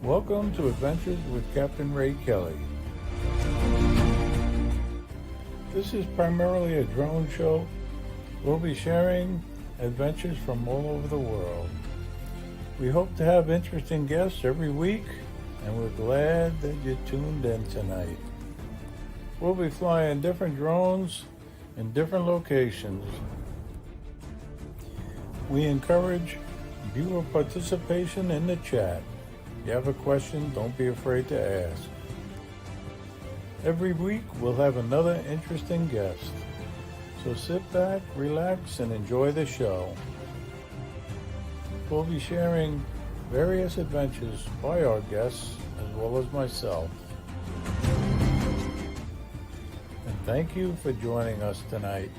Welcome to Adventures with Captain Ray Kelly. This is primarily a drone show. We'll be sharing adventures from all over the world. We hope to have interesting guests every week, and we're glad that you tuned in tonight. We'll be flying different drones in different locations. We encourage viewer participation in the chat. If you have a question, don't be afraid to ask. Every week we'll have another interesting guest. So sit back, relax, and enjoy the show. We'll be sharing various adventures by our guests as well as myself. And thank you for joining us tonight.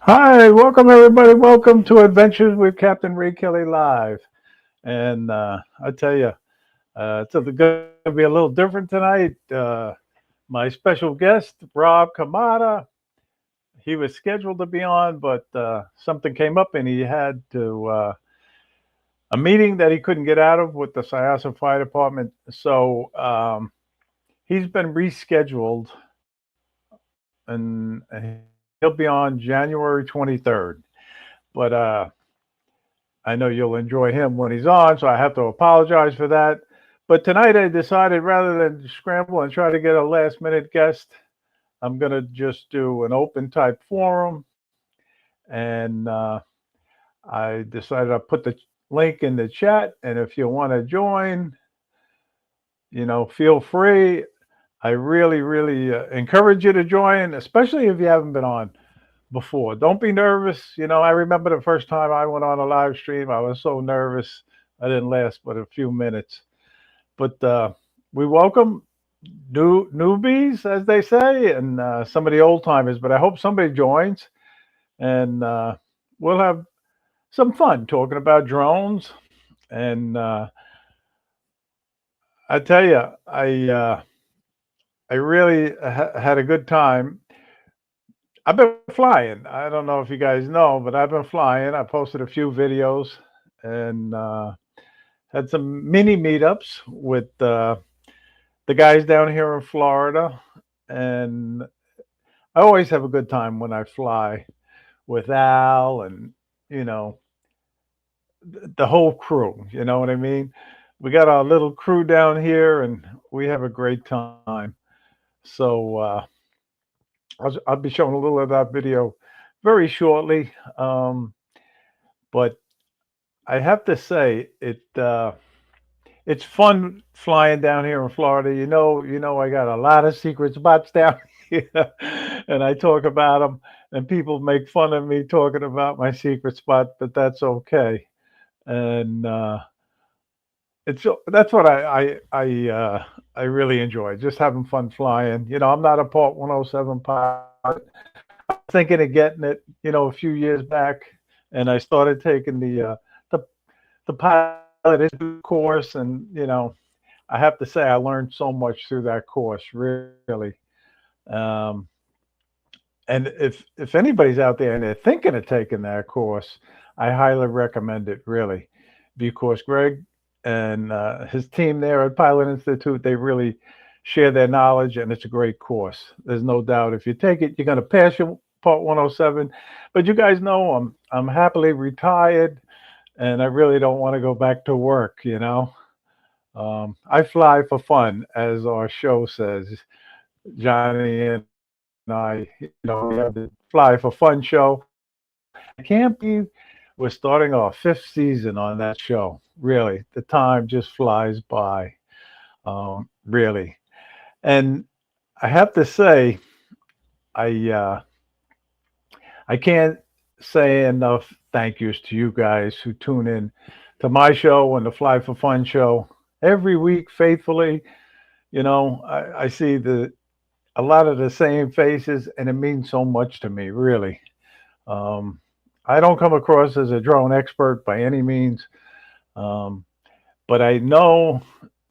Hi, welcome everybody. Welcome to Adventures with Captain Ray Kelly Live. And I tell you, it's going to be a little different tonight. My special guest, Rob Kamada, he was scheduled to be on, but something came up and he had to, a meeting that he couldn't get out of with the Syosset Fire Department. So he's been rescheduled, and he'll be on January 23rd. But I know you'll enjoy him when he's on, so I have to apologize for that. But tonight I decided rather than scramble and try to get a last minute guest, I'm going to just do an open type forum. And I decided I'll put the link in the chat. And if you want to join, feel free. I really, really encourage you to join, especially if you haven't been on before. Don't be nervous. I remember the first time I went on a live stream, I was so nervous. I didn't last but a few minutes. But we welcome newbies, as they say, and some of the old timers. But I hope somebody joins, and we'll have some fun talking about drones. And I tell you, I really had a good time. I've been flying. I don't know if you guys know, but I've been flying. I posted a few videos and had some mini meetups with the guys down here in Florida. And I always have a good time when I fly with Al and, the whole crew. You know what I mean? We got our little crew down here and we have a great time. So I'll be showing a little of that video very shortly. But I have to say it's fun flying down here in Florida. I got a lot of secret spots down here, and I talk about them, and people make fun of me talking about my secret spot, but that's okay. And that's what I really enjoy, just having fun flying. I'm not a Part 107 pilot. I was thinking of getting it, a few years back, and I started taking the pilot course, and I have to say I learned so much through that course, really. Um, and if anybody's out there and they're thinking of taking that course, I highly recommend it, really, because Greg and his team there at Pilot Institute, they really share their knowledge, and it's a great course. There's no doubt. If you take it, you're going to pass your Part 107. But you guys know I'm happily retired, and I really don't want to go back to work. I fly for fun, as our show says. Johnny and I, we have the Fly for Fun show. I can't believe we're starting our 5th season on that show. Really, the time just flies by, really. And I have to say, I can't say enough thank yous to you guys who tune in to my show and the Fly for Fun show every week faithfully. I see a lot of the same faces, and it means so much to me, really. I don't come across as a drone expert by any means, but I know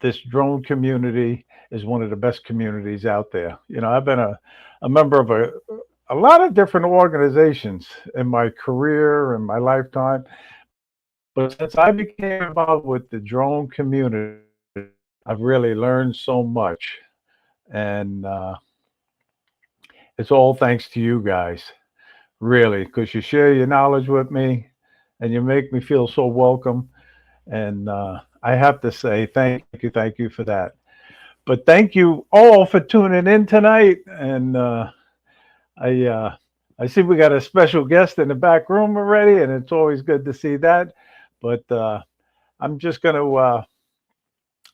this drone community is one of the best communities out there. I've been a member of a lot of different organizations in my career and my lifetime. But since I became involved with the drone community, I've really learned so much. And it's all thanks to you guys, really, because you share your knowledge with me and you make me feel so welcome. And I have to say thank you for that. But thank you all for tuning in tonight. And I uh, I see we got a special guest in the back room already, and it's always good to see that. But I'm just going to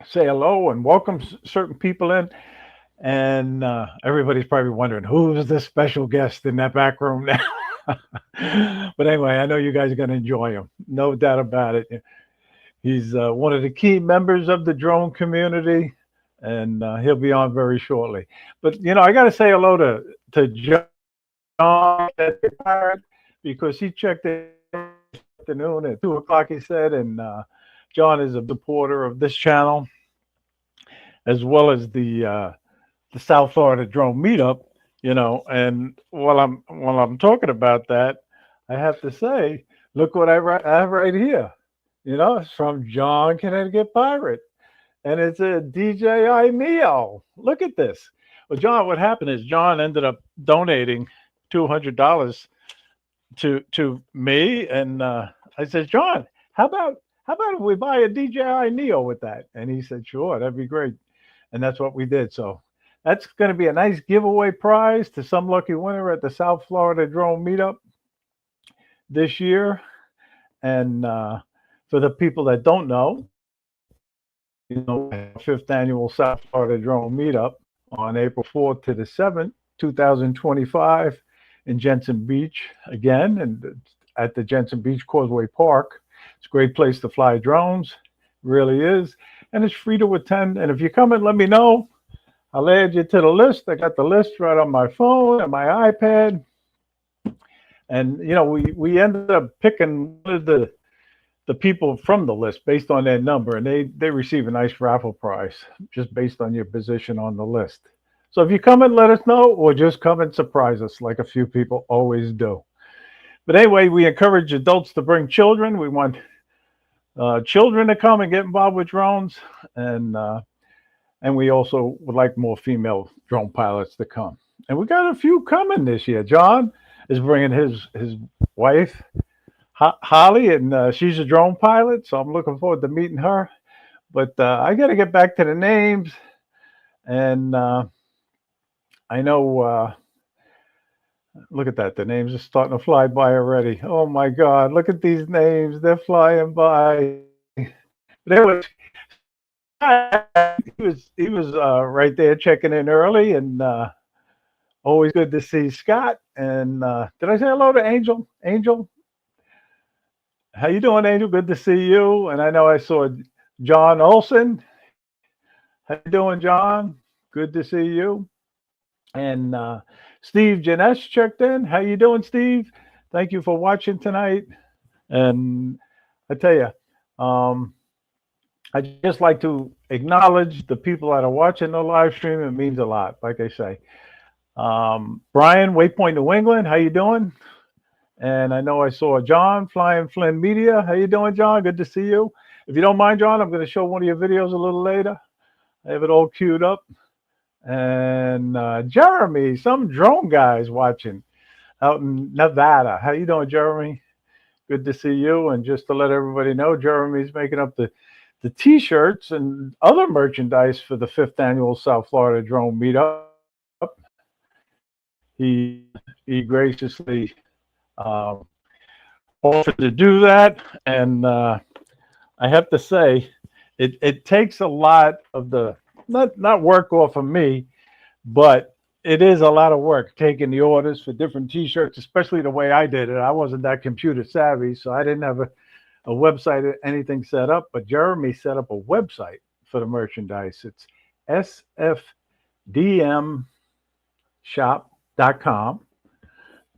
say hello and welcome certain people in. And everybody's probably wondering who's the special guest in that back room now. But anyway, I know you guys are going to enjoy him, no doubt about it. He's one of the key members of the drone community, and he'll be on very shortly. But I got to say hello to John at the Pirate, because he checked in this afternoon at 2 o'clock. He said, and John is a supporter of this channel as well as the South Florida Drone Meetup. And while I'm talking about that, I have to say, look what I have right here. It's from John Connecticut Pirate, and it's a DJI Neo. Look at this. Well, John, what happened is John ended up donating $200 to me, and I said, John, how about if we buy a DJI Neo with that? And he said, sure, that'd be great. And that's what we did. So that's going to be a nice giveaway prize to some lucky winner at the South Florida Drone Meetup this year. And for the people that don't know, 5th annual South Florida Drone Meetup on April 4th to the 7th, 2025 in Jensen Beach again, and at the Jensen Beach Causeway Park. It's a great place to fly drones, really is. And it's free to attend. And if you come and let me know, I'll add you to the list. I got the list right on my phone and my iPad. And, we ended up picking one of the people from the list based on their number, and they receive a nice raffle prize just based on your position on the list. So if you come and let us know, or just come and surprise us like a few people always do. But anyway, we encourage adults to bring children. We want children to come and get involved with drones, and we also would like more female drone pilots to come. And we got a few coming this year. John is bringing his wife, Holly, and she's a drone pilot, so I'm looking forward to meeting her. But I got to get back to the names, and I know. Look at that. The names are starting to fly by already. Oh my God. Look at these names. They're flying by. There was he was right there checking in early, and always good to see Scott. And did I say hello to Angel? Angel, how you doing, Angel? Good to see you. And I know I saw John Olson. How you doing, John? Good to see you. And Steve Janesh checked in. How you doing, Steve? Thank you for watching tonight. And I tell you, I just like to acknowledge the people that are watching the live stream. It means a lot, like I say. Brian, Waypoint, New England, how you doing? And I know I saw John, Flying Flynn Media. How you doing, John? Good to see you. If you don't mind, John, I'm going to show one of your videos a little later. I have it all queued up. And Jeremy, some drone guys watching out in Nevada. How you doing, Jeremy? Good to see you. And just to let everybody know, Jeremy's making up the T-shirts and other merchandise for the 5th annual South Florida Drone Meetup. He graciously offered to do that, and I have to say, it takes a lot of the not work off of me, but it is a lot of work taking the orders for different T-shirts, especially the way I did it. I wasn't that computer savvy, so I didn't have a website or anything set up. But Jeremy set up a website for the merchandise. It's sfdmshop.com,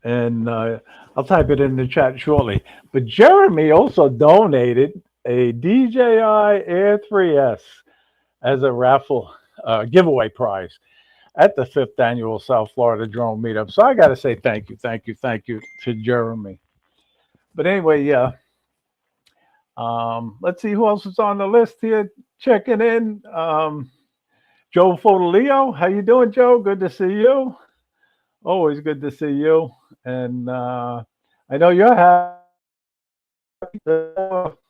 and I'll type it in the chat shortly. But Jeremy also donated a DJI Air 3S as a raffle giveaway prize at the 5th annual South Florida Drone Meetup. So I got to say thank you to Jeremy. But anyway, let's see who else is on the list here. Checking in, Joe Fodolio. How you doing, Joe? Good to see you. Always good to see you. And I know you're happy.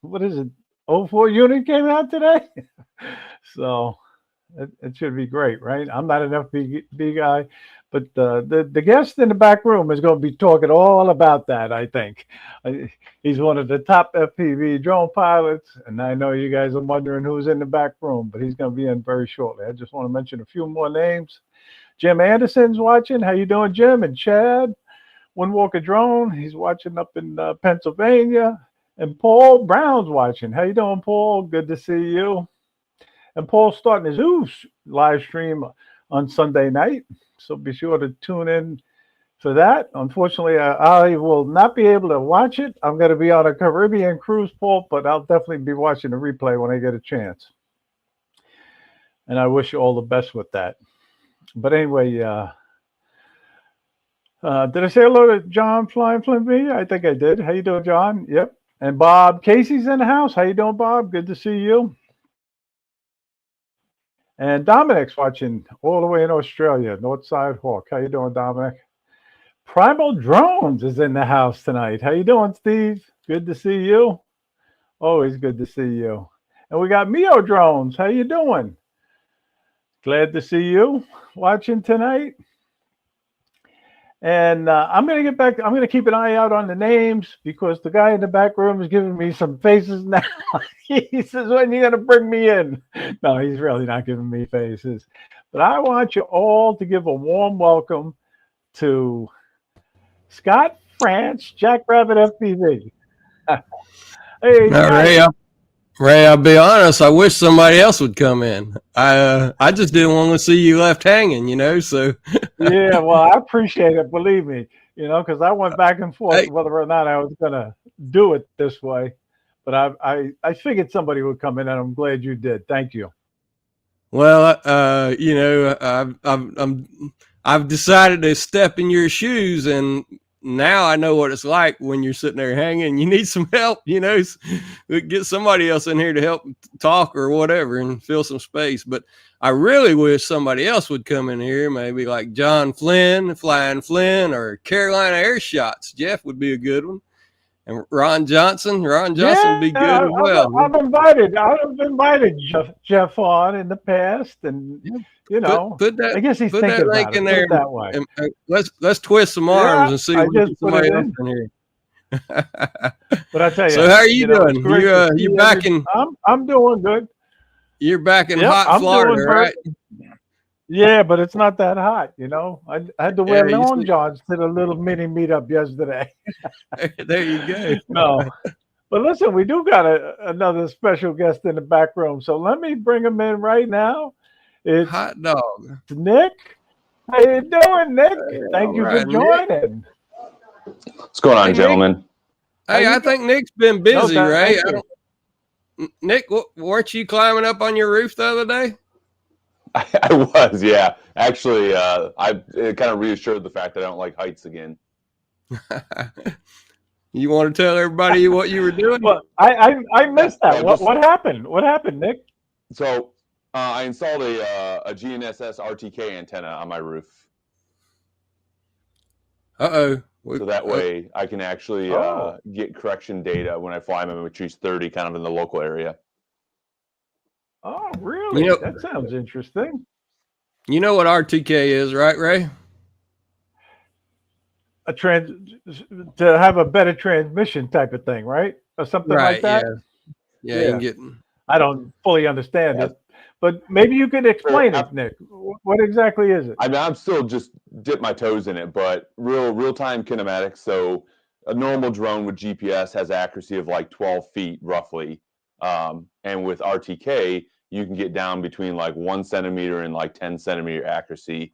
What is it? O4 unit came out today. So it should be great, right? I'm not an FPV guy, but the guest in the back room is going to be talking all about that, I think. He's one of the top FPV drone pilots, and I know you guys are wondering who's in the back room, but he's going to be in very shortly. I just want to mention a few more names. Jim Anderson's watching. How you doing, Jim? And Chad, Windwalker Drone, he's watching up in Pennsylvania. And Paul Brown's watching. How you doing, Paul? Good to see you. And Paul's starting his Oosh live stream on Sunday night, so be sure to tune in for that. Unfortunately, I will not be able to watch it. I'm going to be on a Caribbean cruise, Paul, but I'll definitely be watching the replay when I get a chance. And I wish you all the best with that. But anyway, did I say hello to John Flying Flimby? I think I did. How you doing, John? Yep. And Bob Casey's in the house. How you doing, Bob? Good to see you. And Dominic's watching all the way in Australia, Northside Hawk. How you doing, Dominic? Primal Drones is in the house tonight. How you doing, Steve? Good to see you. Always good to see you. And we got Mio Drones. How you doing? Glad to see you watching tonight. And I'm going to get back. I'm going to keep an eye out on the names because the guy in the back room is giving me some faces now. He says, when are you going to bring me in? No, he's really not giving me faces. But I want you all to give a warm welcome to Scott France, Jackrabbit FPV. Hey, now, Ray, I'll be honest. I wish somebody else would come in. I just didn't want to see you left hanging, So yeah, well, I appreciate it. Believe me, because I went back and forth whether or not I was going to do it this way. But I figured somebody would come in, and I'm glad you did. Thank you. Well, I've decided to step in your shoes, and now I know what it's like when you're sitting there hanging. You need some help, get somebody else in here to help talk or whatever and fill some space. But I really wish somebody else would come in here, maybe like John Flynn, Flying Flynn, or Carolina Air Shots. Jeff would be a good one. And Ron Johnson would be good as well. I've invited Jeff on in the past, and put that, I guess he's thinking that link about in it. there. That way. And let's twist some arms and see if we get somebody else in here. But I tell you, so how are you doing? You back in? I'm doing good. You're back in hot Florida, right? Yeah, but it's not that hot, I had to wear long johns to the little mini meetup yesterday. There you go. No, but listen, we do got another special guest in the back room, so let me bring him in right now. It's Hot Dog Nick. How you doing, Nick? Thank you for joining. What's going on, gentlemen? Hey, I think Nick's been busy, right? Nick, weren't you climbing up on your roof the other day? I was, yeah. Actually, it kind of reassured the fact that I don't like heights again. You want to tell everybody what you were doing? Well, I missed that. What happened? What happened, Nick? So I installed a GNSS RTK antenna on my roof. Uh-oh. So that way I can actually get correction data when I fly my Matrice 30 kind of in the local area. Oh, really? That sounds interesting. You know what RTK is, right, Ray? To have a better transmission type of thing, right? Or something like that? Yeah. You can get... I don't fully understand it, but maybe you could explain it, Nick. What exactly is it? I mean, I'm still just dip my toes in it, but real-time kinematics. So a normal drone with GPS has accuracy of like 12 feet roughly. And with RTK, you can get down between like 1 centimeter and like 10 centimeter accuracy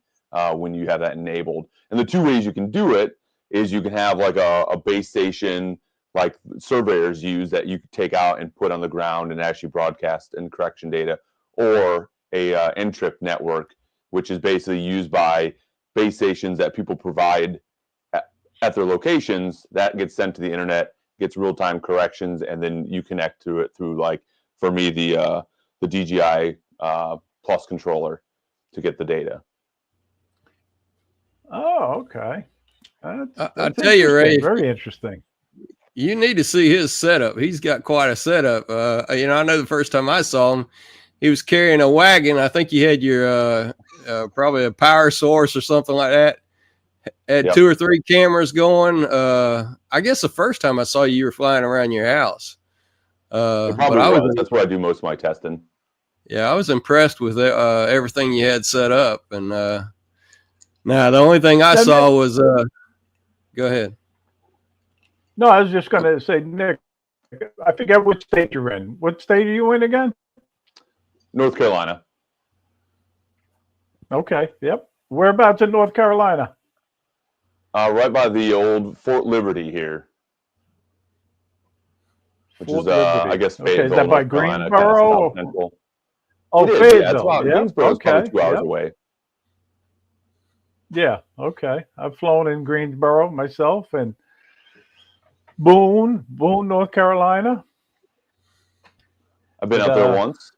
when you have that enabled. And the two ways you can do it is you can have like a base station like surveyors use that you could take out and put on the ground and actually broadcast and correction data. Or N-trip network, which is basically used by base stations that people provide at their locations. That gets sent to the internet, gets real-time corrections, and then you connect to it through, like, for me, the DJI Plus controller to get the data. Oh, okay. I That's tell you, Ray, very interesting. you need to see his setup. He's got quite a setup. I know the first time I saw him, he was carrying a wagon. I think you had your probably a power source or something like that. Had Yep. 2 or 3 cameras going. I guess the first time I saw you were flying around your house. It probably was. That's where I do most of my testing. Yeah, I was impressed with everything you had set up. And now the only thing I saw was go ahead. No, I was just going to say, Nick, I forget which state you're in. What state are you in again? North Carolina. Okay. Yep. Whereabouts in North Carolina? Right by the old Fort Liberty here, which Fort is Liberty. I guess Okay, Fayetteville, is that by North Carolina, Greensboro? kind of central. Oh, It is, Fayetteville. yeah. It's about Greensboro is probably 2 hours away. Yeah. Okay. I've flown in Greensboro myself, and Boone, North Carolina. I've been out there once.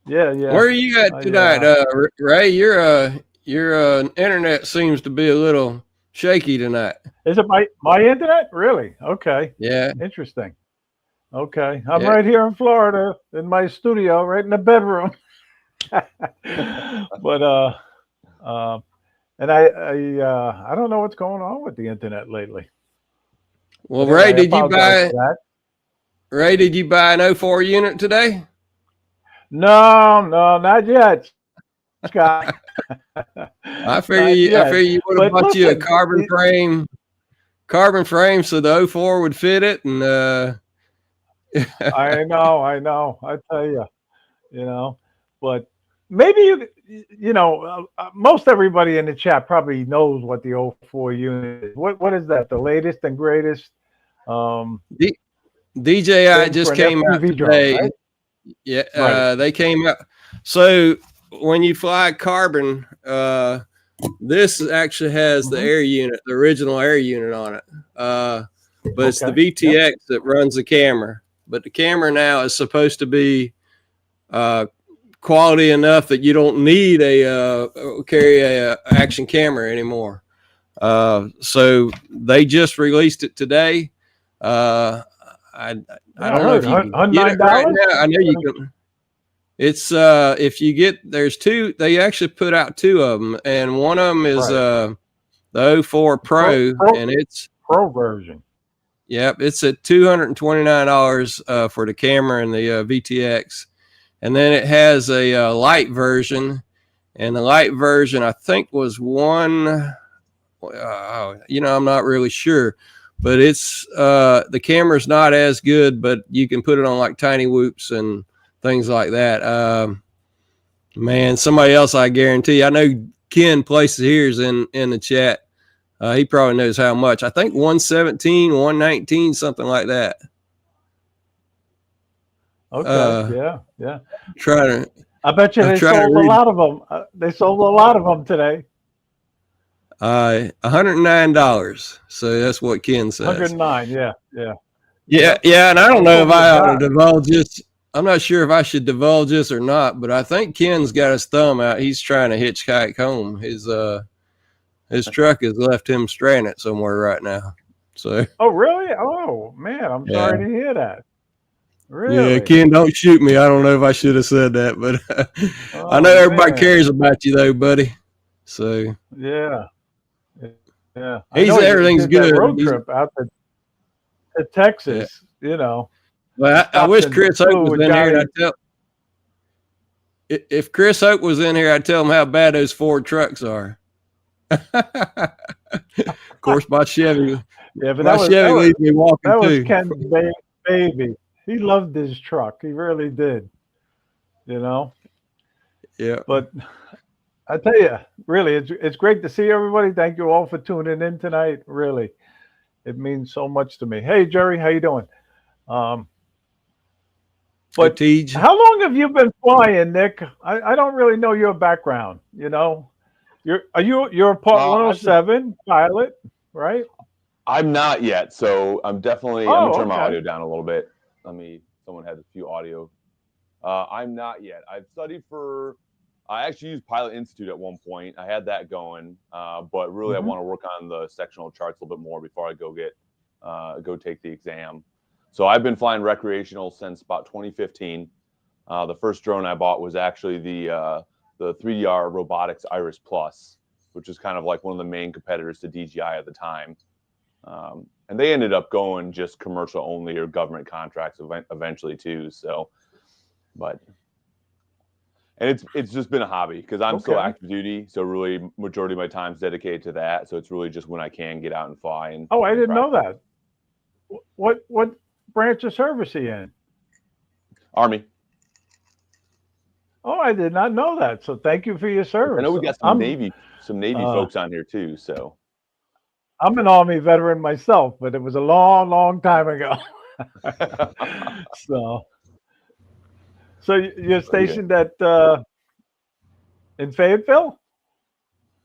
Yeah. Where are you at tonight, Ray? Your internet seems to be a little shaky tonight. Is it my internet? Really? Okay. Yeah. Interesting. Okay. I'm right here in Florida in my studio, right in the bedroom. But and I don't know what's going on with the internet lately. Well, Ray, did you buy an 04 unit today? No, not yet, Scott. I figure you would have bought you a carbon frame so the 04 would fit it. And I know. I tell you, but maybe most everybody in the chat probably knows what the 04 unit is. What is that? The latest and greatest? DJI just came out today. Drone, right? Yeah, right. They came out. So when you fly carbon, this actually has the air unit, the original air unit on it. But it's the VTX that runs the camera. But the camera now is supposed to be quality enough that you don't need carry a action camera anymore. So they just released it today. I don't know if you can get it right now. I know you can. It's if you get, there's 2. They actually put out 2 of them, and one of them is the 04 Pro, and it's Pro version. Yep, it's at $229 for the camera and the VTX, and then it has a light version, and the light version I think was one. I'm not really sure. But it's the camera's not as good, but you can put it on like tiny whoops and things like that. Man, somebody else, I guarantee. I know Ken Places here is in the chat. He probably knows how much. I think 117, 119, something like that. Okay. Yeah. Trying to. I bet you they sold a lot of them. They sold a lot of them today. $109. So that's what Ken says. 109. Yeah. And I don't know if I ought to divulge this. I'm not sure if I should divulge this or not, but I think Ken's got his thumb out. He's trying to hitchhike home. His truck has left him stranded somewhere right now. So. Oh really? Oh man, I'm sorry to hear that. Really? Yeah, Ken, don't shoot me. I don't know if I should have said that, but I know everybody cares about you though, buddy. So. Yeah. Everything's good. Road trip out to Texas, Well, I wish Chris Hope was in here. If Chris Hope was in here, I'd tell him how bad those Ford trucks are. Of course, my Chevy. Yeah, but my Chevy leaves me walking too. That was Ken's baby. He loved his truck. He really did. Yeah. But I tell you, really, it's great to see everybody. Thank you all for tuning in tonight. Really, it means so much to me. Hey, Jerry, how you doing? But Tej. how long have you been flying, Nick? I don't really know your background. You know, you're a Part I've been, 107 pilot, right? I'm not yet, so I'm definitely. I'm gonna Oh, turn my okay. audio down a little bit. Someone had a few audio. I'm not yet. I've studied for. I actually used Pilot Institute at one point. I had that going, but really, I Hmm. want to work on the sectional charts a little bit more before I go take the exam. So I've been flying recreational since about 2015. The first drone I bought was actually the 3DR Robotics Iris Plus, which is kind of like one of the main competitors to DJI at the time. And they ended up going just commercial only or government contracts eventually too. So, but and it's just been a hobby because I'm still Okay. active duty, so really majority of my time is dedicated to that. So it's really just when I can get out and fly Oh, I and didn't know practice. that. What branch of service are you in? Army. Oh, I did not know that. So thank you for your I know service. we got some Navy Uh, folks on here too. So I'm an Army veteran myself, but it was a long, long time ago. So, you're very good. stationed at in Fayetteville?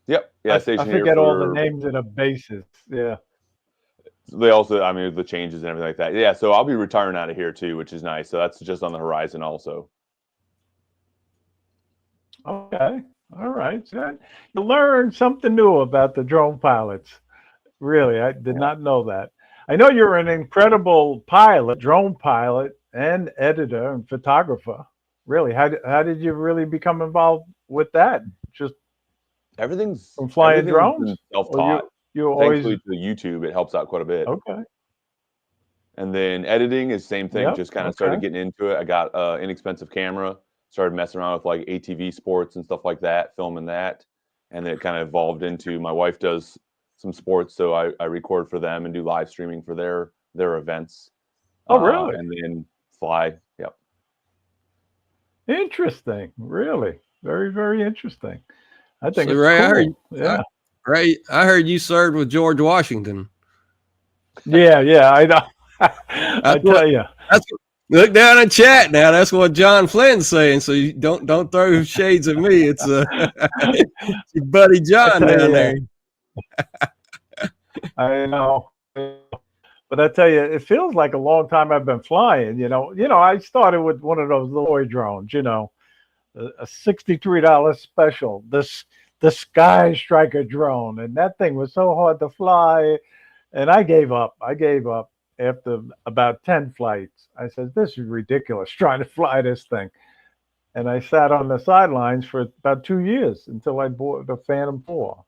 Yep. Yeah, I stationed here forget all the for names of the bases. Yeah. they also, I mean, the changes and everything like that. Yeah, so I'll be retiring out of here too, which is nice. So that's just on the horizon also. Okay. All right. So you learn something new about the drone pilots. Really, I did Yeah. not know that. I know you're an incredible pilot, drone pilot, and editor and photographer. Really, how did you really become involved with that? Just Everything's from flying everything's been drones, or self-taught. you always Thankfully to YouTube, it helps out quite a bit. okay? And then editing is same thing. Yep. Just kind of Okay. started getting into it. I got an inexpensive camera, started messing around with like ATV sports and stuff like that, filming that, and then it kind of evolved into my wife does some sports, so I record for them and do live streaming for their events, Oh, really? and then fly. Yep. Interesting. Really, very, very interesting. I think So it's Ray, cool. Yeah. I heard you served with George Washington. Yeah. Yeah. I know. I That's what. tell you. That's what, look down in chat now. That's what John Flynn's saying. So you don't throw shades at me. It's it's your buddy I John tell down you. there. I know. But I tell you, it feels like a long time I've been flying. I started with one of those little toy drones. A $63 special. The Sky Striker drone, and that thing was so hard to fly, and I gave up. I gave up after about 10 flights. I said, "This is ridiculous trying to fly this thing." And I sat on the sidelines for about 2 years until I bought the Phantom 4,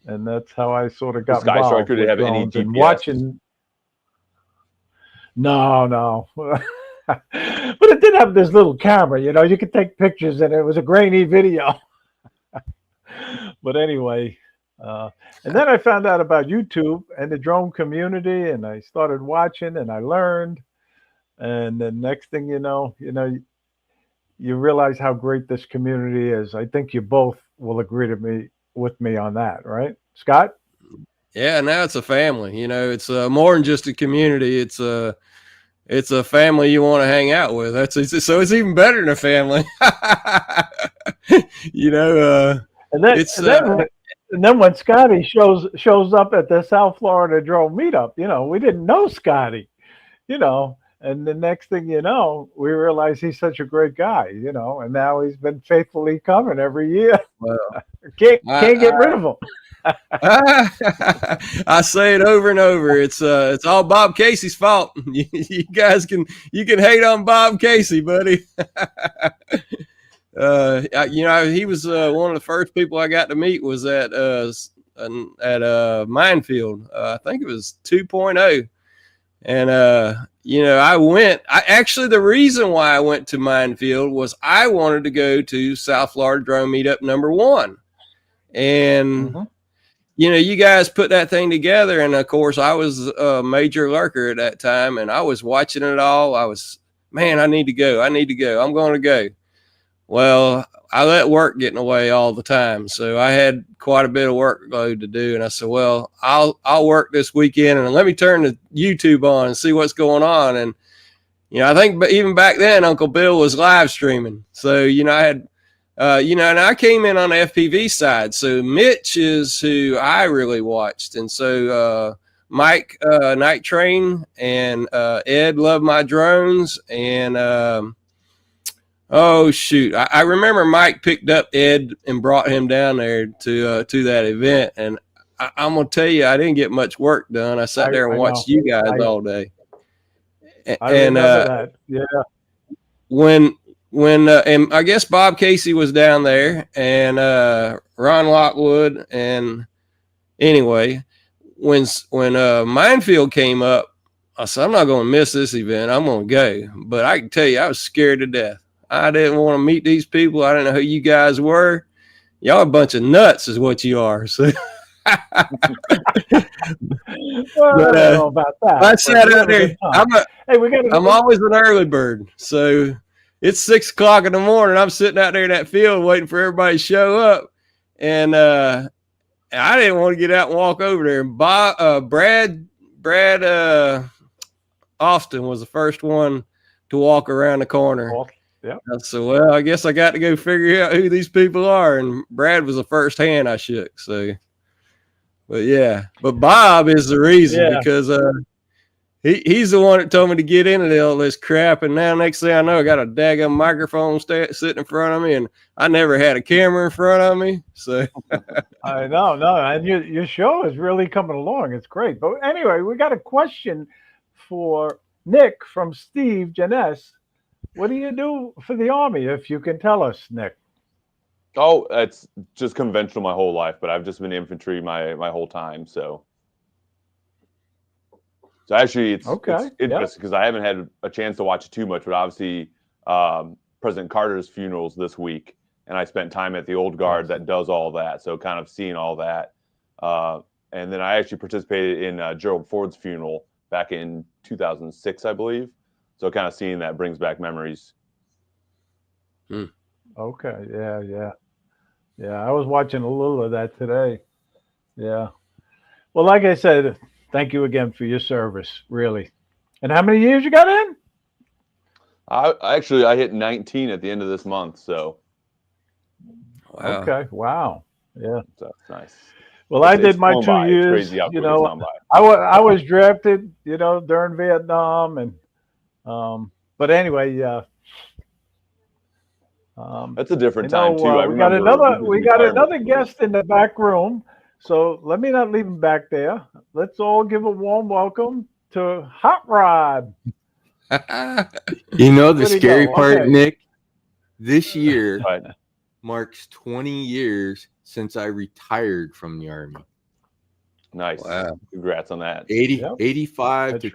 and that's how I sort of The got Sky involved Striker did with have any drones and GPS? watching. No, no. But it did have this little camera, you could take pictures and it was a grainy video. But anyway, and then I found out about YouTube and the drone community and I started watching and I learned. And the next thing you realize how great this community is. I think you both will agree with me on that, right? Scott? Yeah, now it's a family. It's more than just a community. It's a family you want to hang out with. So it's even better than a family. you know, And then it's and then and then when Scotty shows up at the South Florida drone meetup, we didn't know Scotty, and the next thing you know, we realize he's such a great guy, and now he's been faithfully coming every year. well, Can't get rid of him. I say it over and over. It's all Bob Casey's fault. You can hate on Bob Casey, buddy. He was one of the first people I got to meet was at Minefield. I think it was 2.0. And the reason why I went to Minefield was I wanted to go to South Florida Drone Meetup #1. And Mm-hmm. you guys put that thing together, and of course I was a major lurker at that time, and I was watching it all. I need to go. I'm going to go. Well, I let work get in the way all the time, so I had quite a bit of workload to do. And I said, "Well, I'll work this weekend, and let me turn the YouTube on and see what's going on." And I think even back then, Uncle Bill was live streaming. So, I had, and I came in on the FPV side. So Mitch is who I really watched. And so Mike Night Train and Ed Love My Drones. And oh, shoot. I remember Mike picked up Ed and brought him down there to that event. And I'm going to tell you, I didn't get much work done. I sat there and watched you guys all day. I remember that. Yeah. When and I guess Bob Casey was down there and Ron Lockwood, and anyway, when Minefield came up, I said, I'm not going to miss this event. I'm going to go. But I can tell you, I was scared to death. I didn't want to meet these people. I didn't know who you guys were. Y'all a bunch of nuts is what you are. So well, I don't know about that. I sat out there. I'm always an early bird. So it's 6 o'clock in the morning. I'm sitting out there in that field waiting for everybody to show up. And I didn't want to get out and walk over there. And Brad Austin was the first one to walk around the corner. Yeah. So, well, I guess I got to go figure out who these people are. And Brad was the first hand I shook. So, but yeah, but Bob is the reason because he's the one that told me to get into all this crap. And now next thing I know, I got a daggone microphone sitting in front of me, and I never had a camera in front of me. So I know, no, and your show is really coming along. It's great. But anyway, we got a question for Nick from Steve Janess. What do you do for the Army, if you can tell us, Nick? Oh, it's just conventional my whole life, but I've just been infantry my whole time. So actually, it's interesting because I haven't had a chance to watch it too much. But obviously, President Carter's funeral's this week, and I spent time at the old guard that does all that. So kind of seeing all that, and then I actually participated in Gerald Ford's funeral back in 2006, I believe. So kind of seeing that brings back memories. Okay. Yeah. I was watching a little of that today. Yeah. Well, like I said, thank you again for your service, really. And how many years you got in? I hit 19 at the end of this month. So. Wow. Okay. Wow. Yeah. So nice. Well, I did my 2 years. I was drafted, during Vietnam, and but anyway, that's a different time too. We got another guest in the back room, so let me not leave him back there. Let's all give a warm welcome to Hot Rod. The scary part, Nick. This year marks 20 years since I retired from the Army. Nice. Wow. Congrats on that. 85 to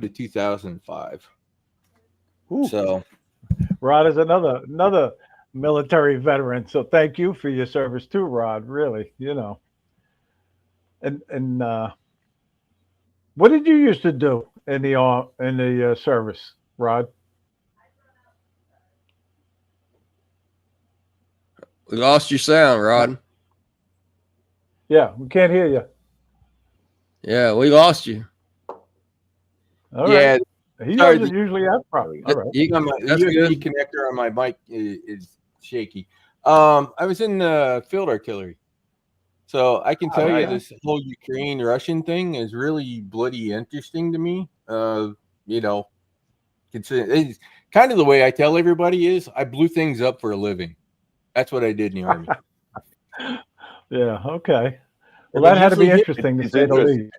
2005. Ooh. So Rod is another military veteran. So thank you for your service too, Rod. Really, And what did you used to do in the service, Rod? We lost your sound, Rod. Yeah, we can't hear you. Yeah, we lost you. All right. He doesn't usually have problems. All right. The USB connector on my mic is shaky. I was in field artillery. So I can tell you this whole Ukraine-Russian thing is really bloody interesting to me. It's kind of the way I tell everybody is I blew things up for a living. That's what I did in the Army. Yeah, okay. Well, that had to be interesting to say the least,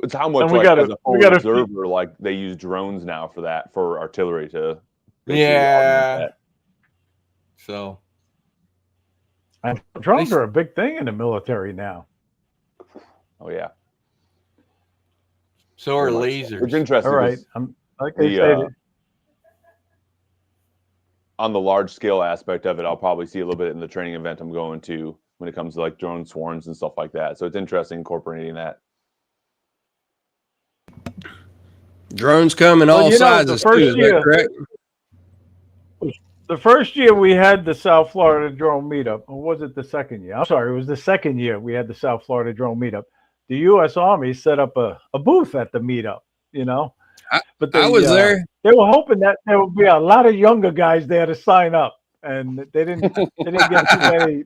It's how much as a full observer, like they use drones now for that, for artillery to. Yeah. So. Drones are a big thing in the military now. Oh yeah. So are lasers. It's interesting. All right. Like they said. On the large scale aspect of it, I'll probably see a little bit in the training event I'm going to when it comes to like drone swarms and stuff like that. So it's interesting incorporating that. Drones come in all sizes too, is that correct? The first year we had the South Florida drone meetup, or was it the second year? I'm sorry, it was the second year we had the South Florida drone meetup. The U.S. Army set up a booth at the meetup, you know. I, But I was there. they were hoping that there would be a lot of younger guys there to sign up, and they didn't get too many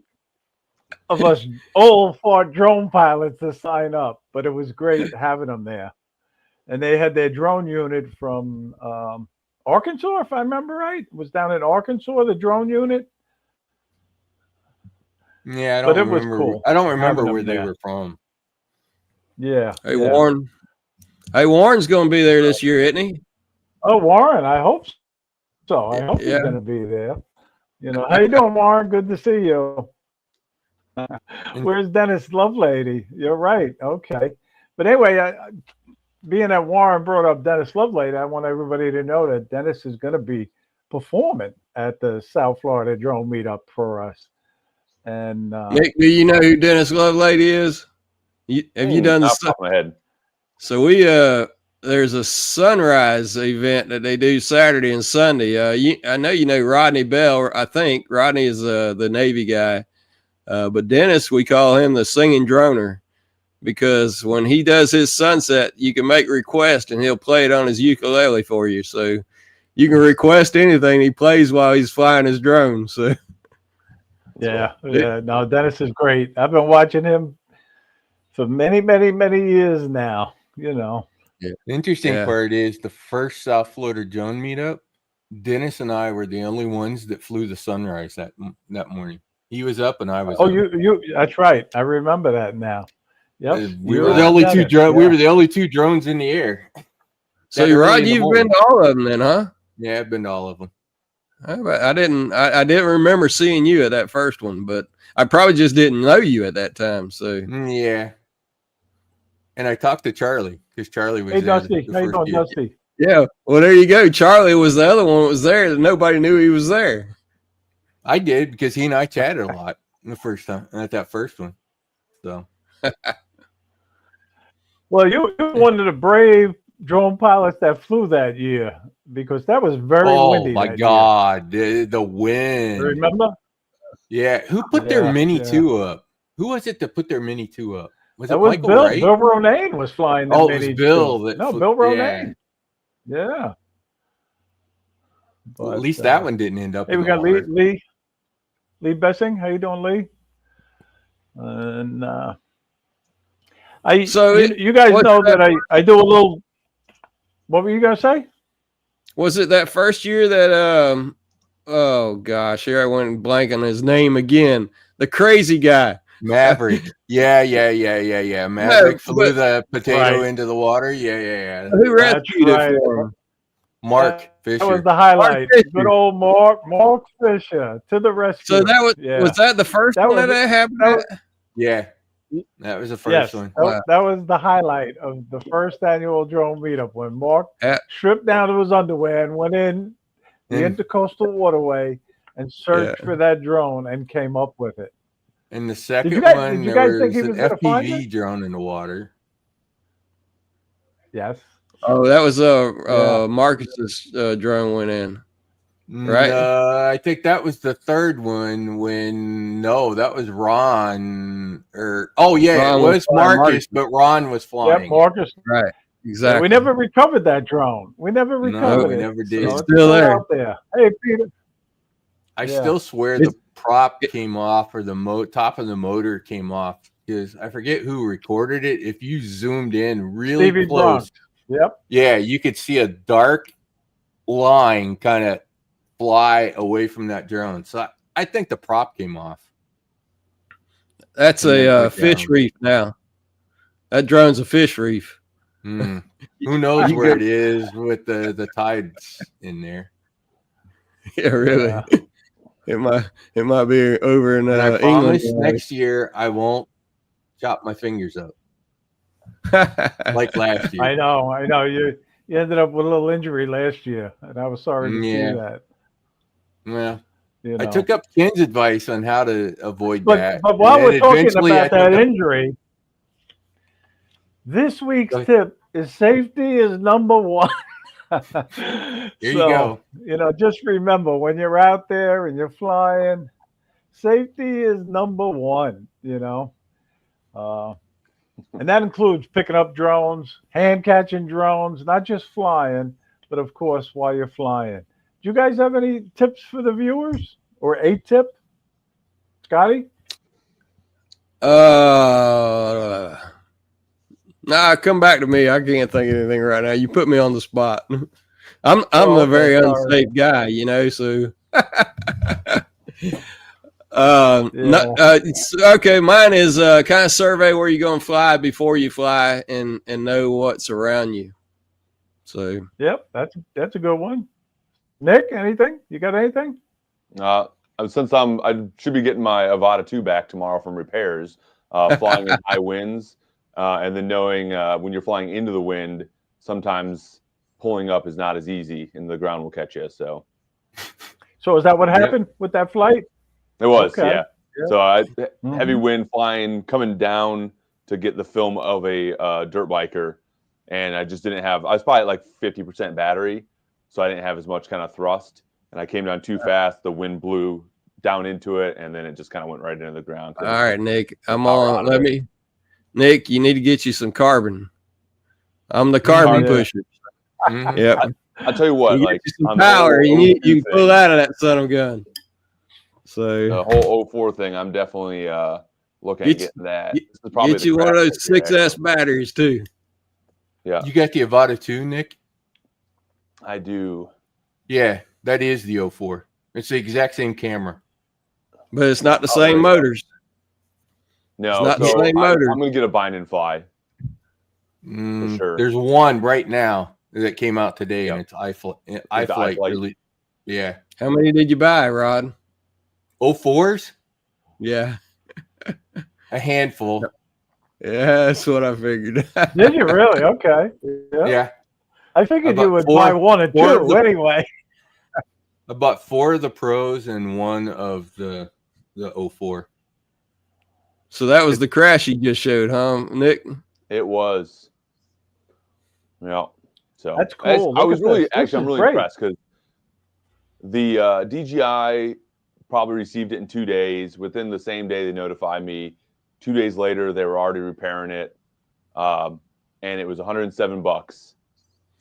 of us old fart drone pilots to sign up. But it was great having them there, and they had their drone unit from Arkansas, if I remember right. It was down in Arkansas, the drone unit. Yeah, But it was cool I don't having remember where them they there. were from. Yeah, Hey yeah. Warren. Hey Warren's going to be there this year, isn't he? Oh, Warren, I hope so. I hope he's Yeah. going to be there. How you doing, Warren? Good to see you. Where's Dennis Lovelady? You're right. Okay. But anyway, being that Warren brought up Dennis Lovelady, I want everybody to know that Dennis is going to be performing at the South Florida Drone Meetup for us. And Nick, do you know who Dennis Lovelady is? Have you done the off the top of my head? So there's a sunrise event that they do Saturday and Sunday. I know you know Rodney Bell. I think Rodney is the Navy guy, but Dennis, we call him the singing droner because when he does his sunset, you can make requests and he'll play it on his ukulele for you. So you can request anything. He plays while he's flying his drone. So yeah. No, Dennis is great. I've been watching him for many, many, many years now. The interesting part is the first South Florida drone meetup. Dennis and I were the only ones that flew the sunrise that morning. He was up and I was. Oh, up. you. That's right. I remember that now. Yep. We were the only two drones. We were the only two drones in the air. So Rod, you've been to all of them then, huh? Yeah, I've been to all of them. I didn't remember seeing you at that first one, but I probably just didn't know you at that time. So yeah. And I talked to Charlie because Charlie was hey, there. Dusty. How you doing, Dusty? Yeah. Well, there you go. Charlie was the other one that was there that nobody knew he was there. I did because he and I chatted a lot the first time at that first one. So. Well, you were one of the brave drone pilots that flew that year because that was very windy. Oh my God, the wind! Remember? Yeah, who put their Mini 2 up? Who was it that put their Mini 2 up? Was it Michael Bill? Wright? Bill Ronayne was flying the Mini 2. It was Bill. Bill Ronayne. Yeah. But, at least that one didn't end up. Hey, we got Lee Bessing. How you doing, Lee? And you guys know that I do a little. What were you gonna say? Was it that first year that oh gosh, here I went blank on his name again. The crazy guy. Maverick. Yeah. Maverick flew the potato into the water. Yeah. Who rescued it for him? Mark Fisher. That was the highlight. Good old Mark Fisher to the rescue. So that was that the first one that happened? Yeah. That was the first one. That was the highlight of the first annual drone meetup when Mark stripped down to his underwear and went in the intercoastal waterway and searched for that drone and came up with it. And the second one, there was an FPV drone in the water. Yes. Oh, that was Marcus's drone went in. Right. I think that was the third one that was Ron. Ron it was Marcus, but Ron was flying. Yep, Marcus. Right. Exactly. Yeah, we never recovered that drone. We never recovered it. We never did. So it's still there. Out there. Hey, Peter. I still swear the prop came off or the top of the motor came off because I forget who recorded it. If you zoomed in really Stevie close, yep. Yeah, you could see a dark line kind of fly away from that drone. So I think the prop came off. That's a fish reef now. That drone's a fish reef. Who knows where it is with the tides in there? Yeah, really. Yeah. It might be over in I promise England. Next year I won't chop my fingers up like last year. I know. You ended up with a little injury last year, and I was sorry to see that. Well, I took up Ken's advice on how to avoid that. But while we're talking about that injury, this week's tip is safety is number one. Here you go. Just remember when you're out there and you're flying, safety is number one. And that includes picking up drones, hand catching drones, not just flying, but of course while you're flying. Do you guys have any tips for the viewers or a tip, Scotty? Nah, come back to me. I can't think of anything right now. You put me on the spot. I'm Oh, a very okay, sorry. unsafe guy, you know. So, Yeah. it's, okay. Mine is kind of survey where you're going to fly before you fly, and know what's around you. So, Yep, that's a good one. Nick, anything? You got anything? Since I should be getting my Avata 2 back tomorrow from repairs, flying in high winds, and then knowing when you're flying into the wind, sometimes pulling up is not as easy, and the ground will catch you. So So is that what happened with that flight? it was, Okay. yeah. Yeah. So heavy wind flying, coming down to get the film of a dirt biker, and I just didn't have. I was probably at like 50% battery, so I didn't have as much kind of thrust, and I came down too fast. The wind blew down into it, and then it just kind of went right into the ground. all right, Nick, I'm on. Nick, you need to get you some carbon. I'm the carbon pusher. Mhm. Yep. I'll tell you what, You like get you some on the power, and whole you 02 can pull thing, out of that son of a gun. So the whole 04 thing, I'm definitely looking at getting that. This is probably get you one of those 6S batteries too. Yeah, You got the Avata 2, Nick? I do. Yeah, that is the 04. It's the exact same camera. But it's not the Oh, there same you go. motors. No, It's not the so same motor. I'm gonna get a bind and fly for sure. There's one right now that came out today, Yep. and it's iFlight. iFlight. Really, yeah. How many did you buy, Rod? 04s? Yeah. A handful. Yeah, that's what I figured. Did you really? Okay. Yeah. Yeah. I figured About you would four- buy one or four of two the- anyway. I bought 4 of the pros and 1 of the 04. So that was the crash you just showed, huh, Nick? It was. Yeah. So That's cool. I Look was at really this. This actually I'm is really great. impressed because the DJI probably received it in 2 days. Within the same day, they notified me. 2 days later, they were already repairing it, and it was $107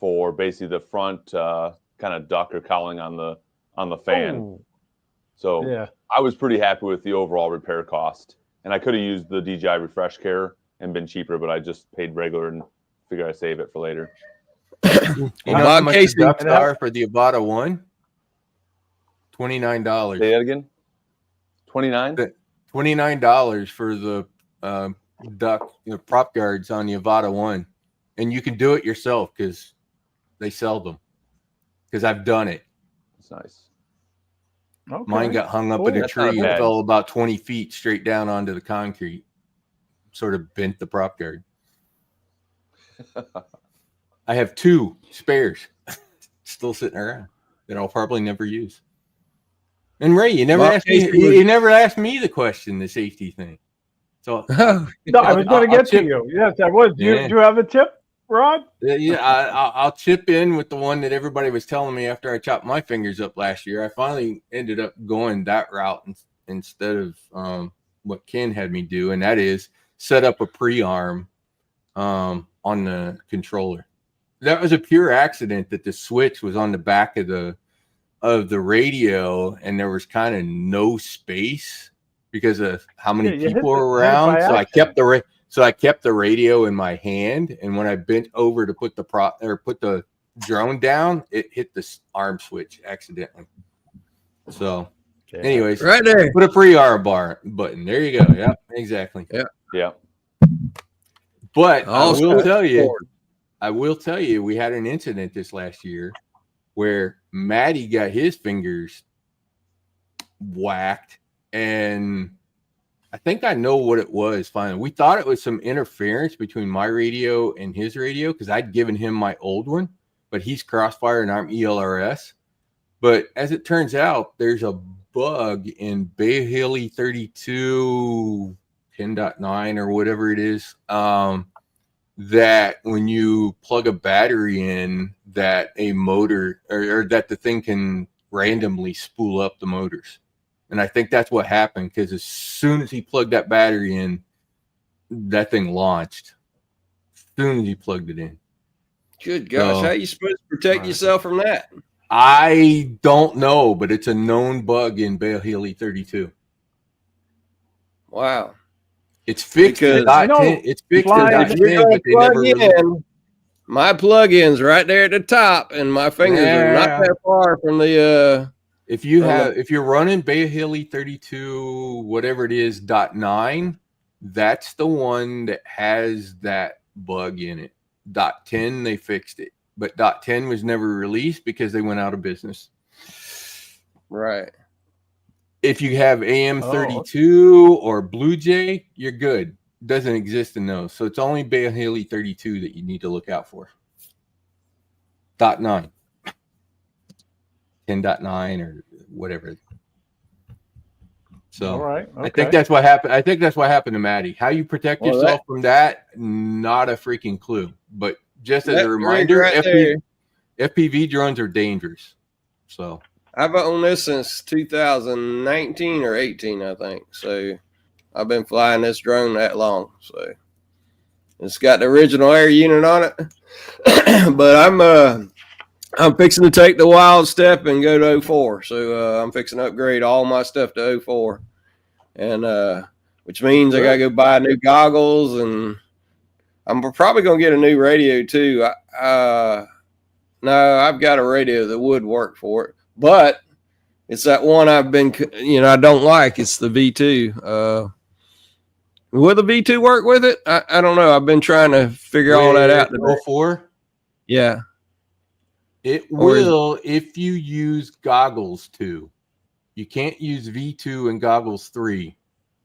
for basically the front kind of duck or cowling on the fan. Oh, So yeah. I was pretty happy with the overall repair cost, and I could have used the DJI Refresh Care and been cheaper, but I just paid regular and figured I'd save it for later. You know how Bob much Casey- the ducks are for the Avata 1? $29. Say that again. 29. $29 for the duck prop guards on the Avata 1, and you can do it yourself because they sell them. Because I've done it. That's nice. Okay. Mine got hung up Cool. in a That's not tree and bad. fell about 20 feet straight down onto the concrete. Sort of bent the prop guard. I have 2 spares still sitting around that I'll probably never use. And Ray, you never asked me. You never asked me the question, the safety thing. So Oh, No, I was going to I'll get to chip- you. Yes, I was. Do Yeah. you have a tip, Rod? yeah, I'll chip in with the one that everybody was telling me after I chopped my fingers up last year. I finally ended up going that route instead of what Ken had me do, and that is set up a pre-arm on the controller. That was a pure accident that the switch was on the back of the radio, and there was kind of no space because of how many Yeah, you hit people were it by around. So I accident. kept the radio in my hand, and when I bent over to put the drone down, it hit the arm switch accidentally. So, anyways, right there. put a pre-arm button. There you go. Yeah, exactly. Yeah. But I Also- will tell you, we had an incident this last year where Maddie got his fingers whacked, and I think I know what it was. Finally, we thought it was some interference between my radio and his radio because I'd given him my old one, but he's Crossfire and I'm ELRS. But as it turns out, there's a bug in Bay Haley 32 10.9 or whatever it is. That when you plug a battery in, that a motor or that the thing can randomly spool up the motors. And I think that's what happened because as soon as he plugged that battery in, that thing launched as soon as you plugged it in. Good gosh, how you supposed to protect yourself from that? I don't know, but it's a known bug in Bale Healy 32. Wow. It's fixed in .10. It's fixed in .10, but they never released. My plug-in's right there at the top, and my fingers are not that far from the. If you're running Bale Healy 32, whatever it is, .9, that's the one that has that bug in it. .10, they fixed it, but .10 was never released because they went out of business. Right. If you have AM32 or Blue Jay, you're good. It doesn't exist in those. So it's only Bale Healy 32 that you need to look out for. .9. 10.9 or whatever. So all right. Okay. I think that's what happened. I think that's what happened to Maddie. How you protect yourself from that, not a freaking clue. But just as a reminder, FPV drones are dangerous. So I've owned this since 2019 or 18, I think. So I've been flying this drone that long. So it's got the original air unit on it. But I'm fixing to take the wild step and go to 04. So I'm fixing to upgrade all my stuff to 04. And which means I got to go buy new goggles, and I'm probably going to get a new radio too. No, I've got a radio that would work for it, but it's that one I've been, I don't like. It's the V2. Will the V2 work with it? I don't know. I've been trying to figure all that out. 04? Yeah. It will if you use goggles 2. You can't use V2 and goggles 3.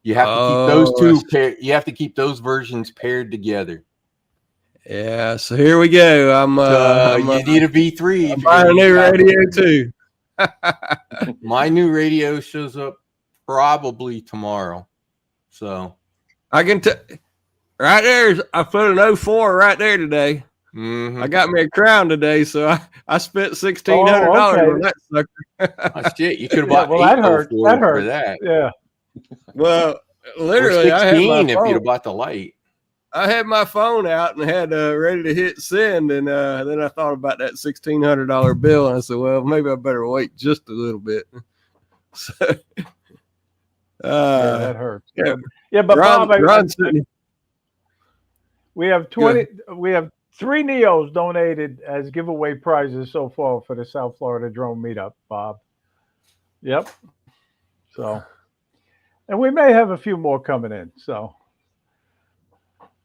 You have to keep those two you have to keep those versions paired together. Yeah, so here we go. You need a V3. I'm buying a new radio too. My new radio shows up probably tomorrow. So I can right there. I put an 04 right there today. Mm-hmm. I got me a crown today, so I spent $1,600 on that sucker. Oh, shit, you could have bought that hurt. That hurt for that. Yeah. Well, literally, I had my phone. If you'd have bought the light. I had my phone out and had ready to hit send, and then I thought about that $1,600 bill, and I said, "Well, maybe I better wait just a little bit." So, that hurts. Yeah, but Bob, we have 3 Neos donated as giveaway prizes so far for the South Florida Drone Meetup, Bob. Yep. So, and we may have a few more coming in. So,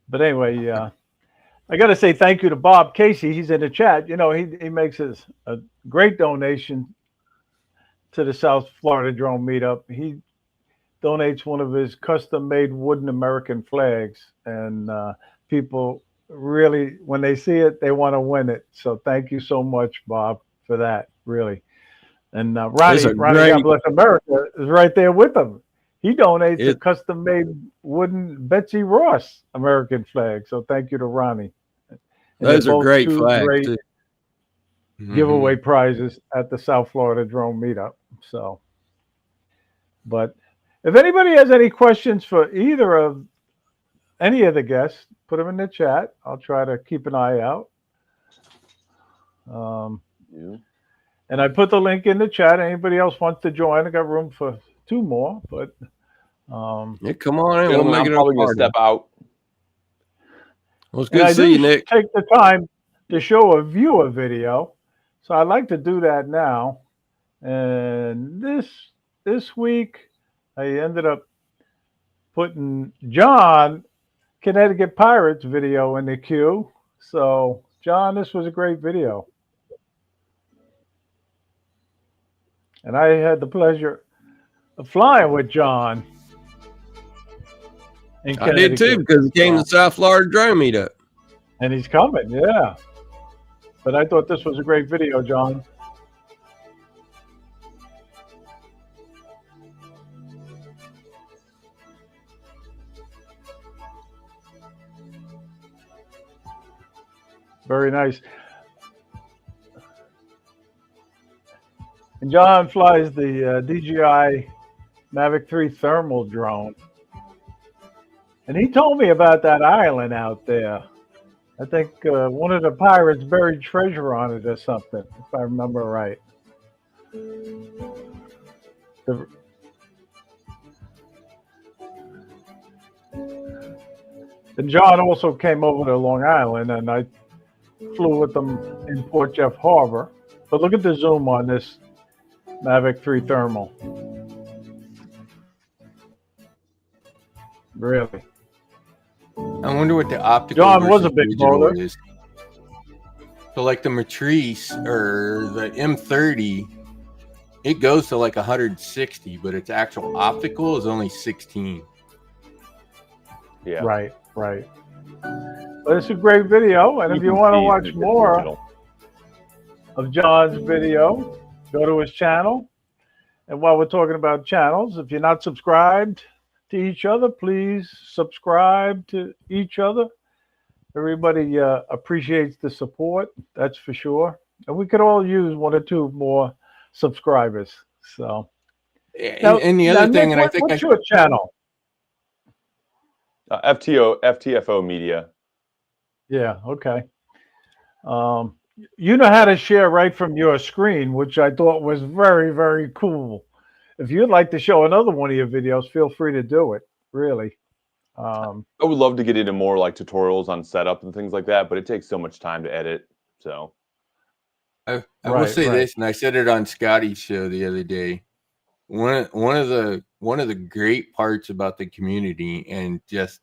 but anyway, I got to say thank you to Bob Casey. He's in the chat. He makes a great donation to the South Florida Drone Meetup. He donates one of his custom-made wooden American flags, and people really, when they see it, they want to win it. So thank you so much, Bob, for that, really. And Ronnie, God Bless America, is right there with him. He donates a custom-made wooden Betsy Ross American flag. So thank you to Ronnie. And those are great flags. Great giveaway prizes at the South Florida Drone Meetup. So, but if anybody has any questions for either of any of the guests, put them in the chat. I'll try to keep an eye out. And I put the link in the chat. Anybody else wants to join? I got room for 2 more, but come on in. We'll make it probably going to step out. Well, it's good to see you, Nick. Take the time to show a viewer video, so I'd like to do that now. And this week, I ended up putting John Connecticut Pirates video in the queue. So, John, this was a great video. And I had the pleasure of flying with John. I did too, because he came to South Florida Drone Meetup. And he's coming, yeah. But I thought this was a great video, John. Very nice. And John flies the DJI Mavic 3 thermal drone. And he told me about that island out there. I think one of the pirates buried treasure on it or something, if I remember right. The, and John also came over to Long Island, and I flew with them in Port Jeff Harbor. But look at the zoom on this Mavic 3 Thermal. Really. I wonder what the optical John was a versus big digital motor. is. So like the Matrice or the M30, it goes to like 160, but its actual optical is only 16. Yeah. Right. But it's a great video, and if you want to watch more of John's video, go to his channel. And while we're talking about channels, if you're not subscribed to each other, please subscribe to each other. Everybody appreciates the support, that's for sure. And we could all use 1 or 2 more subscribers. So, And the other thing, Nick, and I think what's your channel? FTFO Media. Yeah, okay. You know how to share right from your screen, which I thought was very, very cool. If you'd like to show another one of your videos, feel free to do it, really. I would love to get into more like tutorials on setup and things like that, but it takes so much time to edit. So I will say this, and I said it on Scotty's show the other day. One of the great parts about the community, and just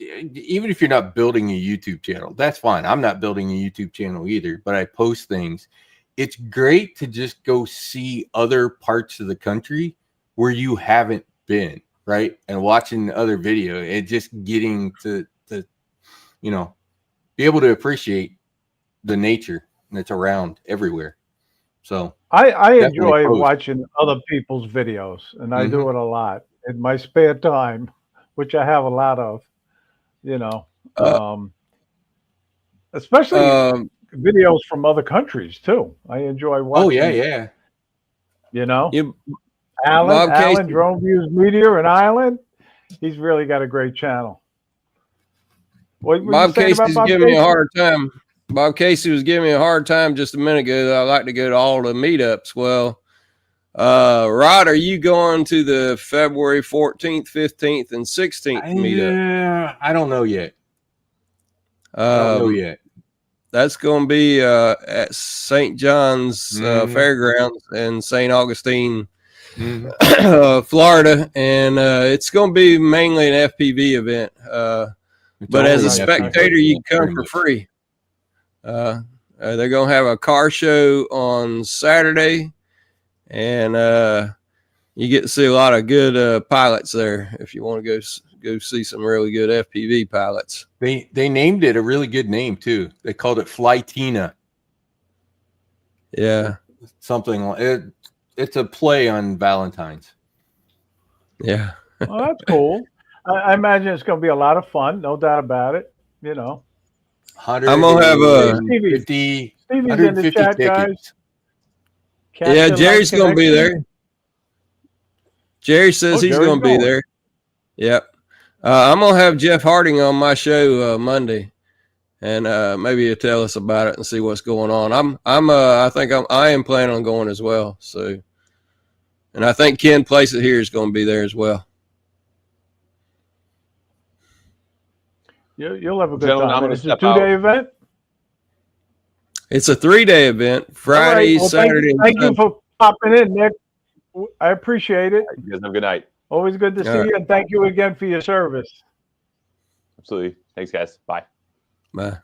even if you're not building a YouTube channel, that's fine. I'm not building a YouTube channel either, but I post things. It's great to just go see other parts of the country where you haven't been, right? And watching other video and just getting to be able to appreciate the nature that's around everywhere. So I enjoy watching other people's videos, and I do it a lot in my spare time, which I have a lot of, especially videos from other countries too. I enjoy watching. Oh yeah. Alan Drone Views Media in Ireland. He's really got a great channel. Bob Casey's giving me a hard time. Bob Casey was giving me a hard time just a minute ago that I like to go to all the meetups. Well, Rod, are you going to the February 14th, 15th, and 16th meetup? I don't know yet. That's going to be at St. John's Fairgrounds in St. Augustine, Florida, and it's going to be mainly an FPV event. But as a spectator, you can come for free. They're going to have a car show on Saturday, and you get to see a lot of good pilots there if you want to go see some really good FPV pilots. They named it a really good name too. They called it Flytina. Yeah, something like it. It's a play on Valentine's. Yeah. Well, that's cool. I imagine it's going to be a lot of fun, no doubt about it. I'm gonna have a 150 in the chat, tickets. Guys. Yeah, Jerry's gonna be there. Jerry says he's gonna be there. Yep. I'm gonna have Jeff Harding on my show Monday, and maybe he'll tell us about it and see what's going on. I am planning on going as well. So, and I think Ken Place It Here is going to be there as well. You'll have a good time. It's a 2-day event? It's a 3-day event, Friday, Saturday. Thank you for popping in, Nick. I appreciate it. You guys have a good night. Always good to see you, and thank you again for your service. Absolutely. Thanks, guys. Bye. Bye.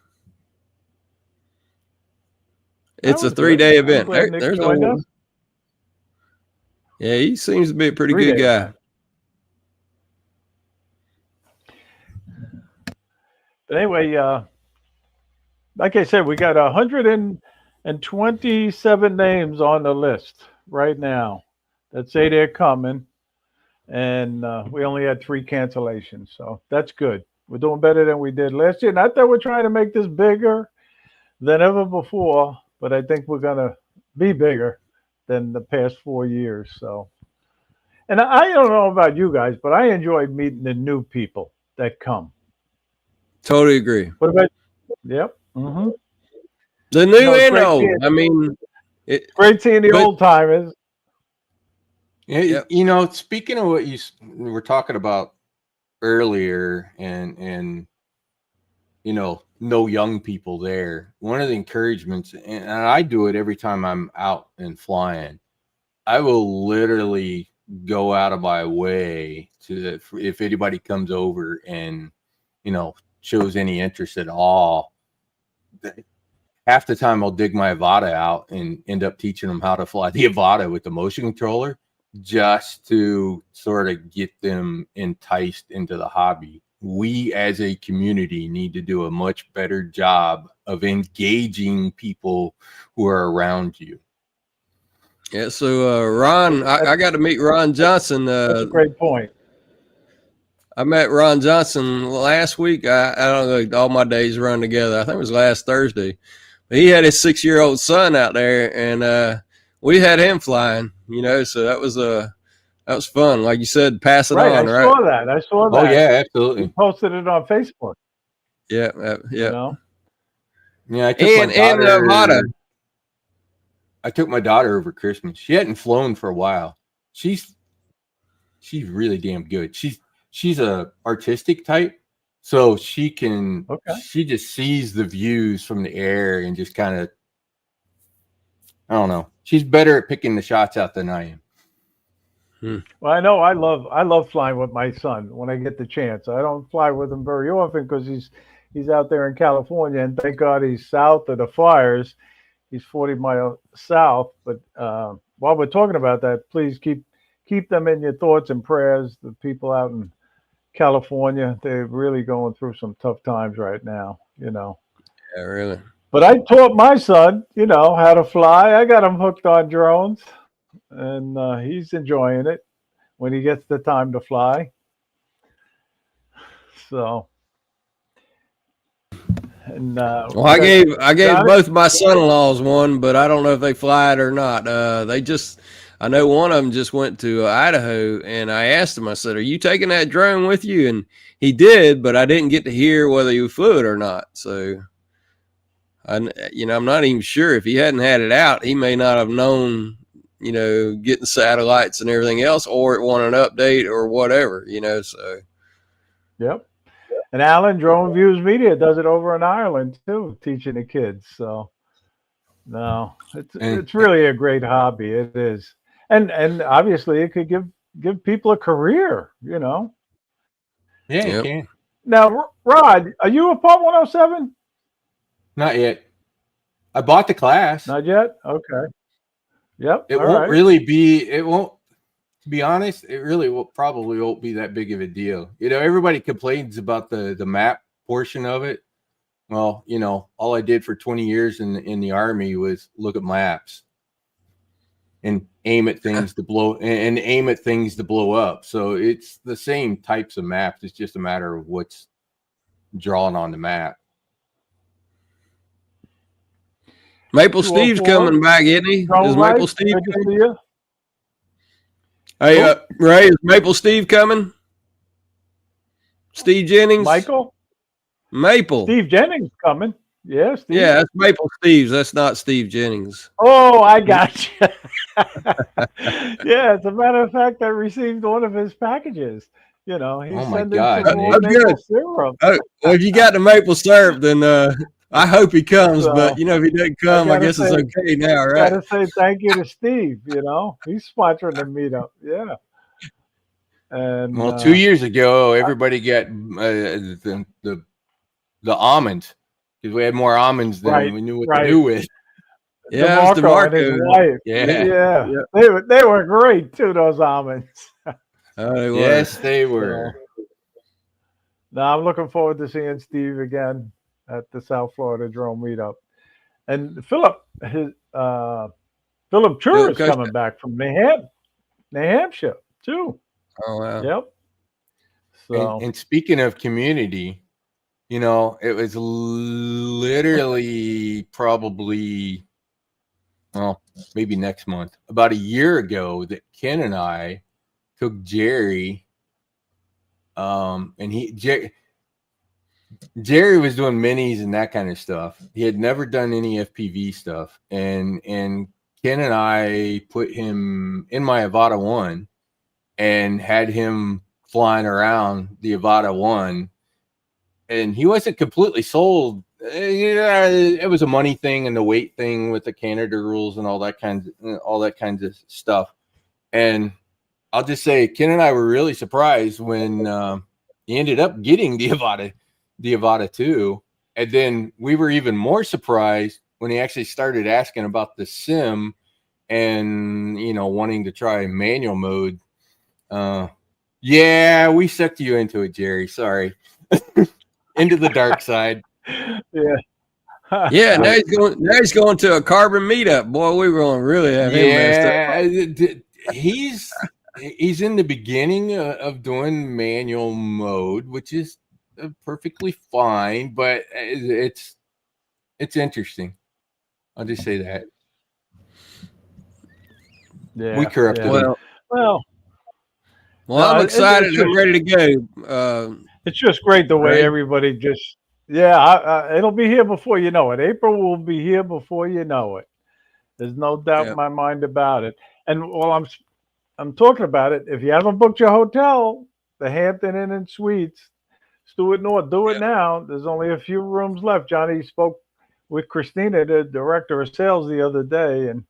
It's a 3-day event. There's yeah, he seems to be a pretty good guy. Event. But anyway, like I said, we got 127 names on the list right now that say they're coming, and we only had 3 cancellations, so that's good. We're doing better than we did last year. Not that we're trying to make this bigger than ever before, but I think we're gonna be bigger than the past 4 years. So, and I don't know about you guys, but I enjoy meeting the new people. that come. Totally agree. What about? Yep. Mm-hmm. The new No, it's and great old. seeing, I mean, great seeing the but old timers. Yeah, speaking of what you were talking about earlier, and no young people there. One of the encouragements, and I do it every time I'm out and flying, I will literally go out of my way to, if anybody comes over and shows any interest at all, half the time I'll dig my Avata out and end up teaching them how to fly the Avata with the motion controller, just to sort of get them enticed into the hobby. We as a community need to do a much better job of engaging people who are around you. yeah. So Ron, I got to meet Ron Johnson. That's a great point. I met Ron Johnson last week. I don't know, all my days run together. I think it was last Thursday. But he had his 6-year-old son out there, and we had him flying. So that was fun. Like you said, pass it Right. on, I right? saw that. I saw that. Oh yeah, You absolutely. posted it on Facebook. Yeah, You know? Yeah, I took and Avata. I took my daughter over Christmas. She hadn't flown for a while. She's really damn good. She's a artistic type, so she just sees the views from the air and just kind of, I don't know. She's better at picking the shots out than I am. Well, I know I love flying with my son when I get the chance. I don't fly with him very often because he's out there in California, and thank God he's south of the fires. He's 40 miles south. But while we're talking about that, please keep them in your thoughts and prayers. The people out in California, they're really going through some tough times right now. Yeah, really. But I taught my son, how to fly. I got him hooked on drones, and he's enjoying it when he gets the time to fly. So, and Well, I gave both my son-in-laws one, but I don't know if they fly it or not. I know one of them just went to Idaho, and I asked him. I said, "Are you taking that drone with you?" And he did, but I didn't get to hear whether he flew it or not. So, I'm not even sure. If he hadn't had it out, he may not have known. Getting satellites and everything else, or it want an update or whatever. So. Yep. And Alan, Drone Views Media does it over in Ireland too, teaching the kids. So, no, it's really a great hobby. It is, and obviously it could give people a career. Yeah, it can. Now, Rod, are you a Part 107? Not yet. I bought the class. Not yet. Okay. Yep. It won't really be. It won't. To be honest, it really probably won't be that big of a deal. Everybody complains about the map portion of it. Well, all I did for 20 years in the Army was look at maps and aim at things to blow up. So it's the same types of maps. It's just a matter of what's drawn on the map. Maple Steve's coming back, isn't he? Is Maple Steve coming? Hey, Ray, is Maple Steve coming? Steve Jennings? Maple. Steve Jennings coming. Yeah, Steve. Yeah, that's Maple Steve's. That's not Steve Jennings. Oh, I got you. Yeah, as a matter of fact, I received one of his packages. He's sending some more maple syrup. Oh, well, if you got the maple syrup, then I hope he comes. But if he doesn't come, I guess it's okay now, right? Gotta say thank you to Steve. He's sponsoring the meetup. Yeah. And 2 years ago, everybody got the almond because we had more almonds than we knew what to do with. Yeah, DeMarco and his wife. Yeah. They were great too. Those almonds. Yes, they were. Now I'm looking forward to seeing Steve again at the South Florida Drone Meetup, and Philip Chur is coming back from New Hampshire too. Oh wow! Yep. So and speaking of community, it was literally probably, maybe next month, about a year ago, that Ken and I took Jerry And Jerry was doing minis and that kind of stuff. He had never done any FPV stuff, and Ken and I put him in my Avata 1 and had him flying around the Avata 1, and he wasn't completely sold. It was a money thing and the weight thing with the Canada rules and all that kinds of stuff. And I'll just say, Ken and I were really surprised when he ended up getting the Avata 2, and then we were even more surprised when he actually started asking about the sim and wanting to try manual mode. Yeah, we sucked you into it, Jerry. Sorry. Into the dark side. Yeah. Yeah, now he's going to a carbon meetup. Boy, we were going to really have him messed up. He's in the beginning of doing manual mode, which is perfectly fine, but it's interesting. I'll just say that. Yeah. We corrupted him. Well, I'm excited. I'm ready to go. It's just great the way everybody just, it'll be here before you know it. April will be here before you know it. There's no doubt in my mind about it. And while I'm talking about it, if you haven't booked your hotel, the Hampton Inn and Suites, Stewart North, do it now. There's only a few rooms left. Johnny spoke with Christina, the director of sales, the other day, and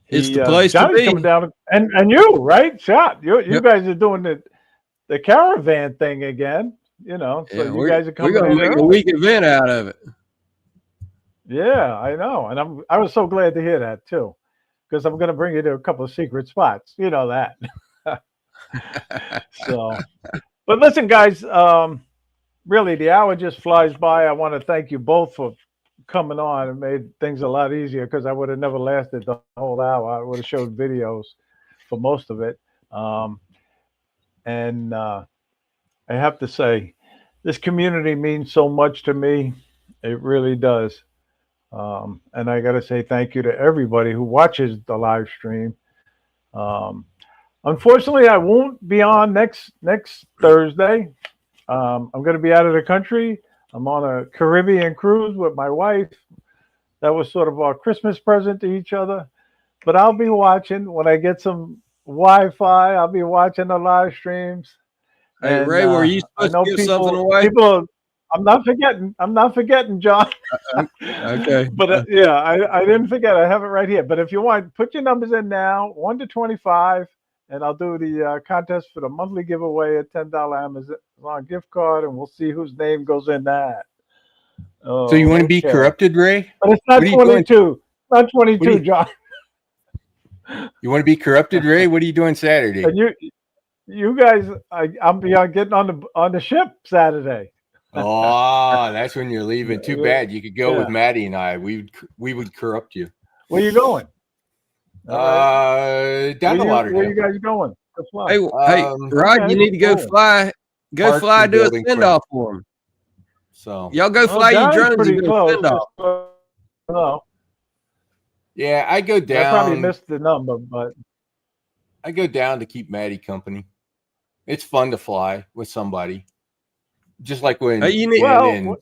it's the place Johnny's to be. coming down, and you, right? Shot. You guys are doing the caravan thing again, so you guys are coming. We're going to make a week event out of it. Yeah, I know, and I was so glad to hear that too, because I'm going to bring you to a couple of secret spots. You know that. So, but listen, guys, really, the hour just flies by. I want to thank you both for coming on. It made things a lot easier because I would have never lasted the whole hour. I would have showed videos for most of it. And I have to say, this community means so much to me. It really does. And I got to say thank you to everybody who watches the live stream. Unfortunately, I won't be on next Thursday. I'm going to be out of the country. I'm on a Caribbean cruise with my wife. That was sort of our Christmas present to each other. But I'll be watching when I get some Wi-Fi. I'll be watching the live streams. Hey, and, Ray, were you supposed to give something away? I'm not forgetting, John. Okay. But I didn't forget. I have it right here. But if you want, put your numbers in now, 1 to 25, and I'll do the contest for the monthly giveaway, a $10 Amazon gift card, and we'll see whose name goes in that. Oh, so you want to be corrupted, Ray? But it's not 22. Not 22, John. You want to be corrupted, Ray? What are you doing Saturday? And you guys, I'll be getting on the ship Saturday. Oh, that's when you're leaving. Too bad. You could go with Maddie and I. We would corrupt you. Where you going? Down the Lauderdale. Where you guys going? Hey, Rod, you need to go fly. Go fly. Do a send off for him. So y'all go fly your drones and do a send off. Yeah, I go down. I probably missed the number, but I go down to keep Maddie company. It's fun to fly with somebody. Just like when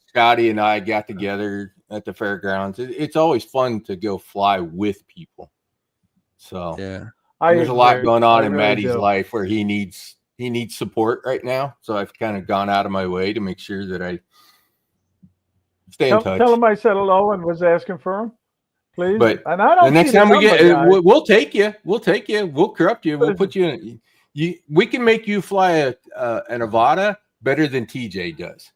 Scotty and I got together at the fairgrounds. It's always fun to go fly with people. So there's a lot going on in Maddie's life where he needs support right now. So I've kind of gone out of my way to make sure that I stay in touch. Tell him I said hello and was asking for him, please. But and I don't the next time we get, we'll take you. We'll take you. We'll corrupt you. We'll put you in. We can make you fly an Avata better than TJ does,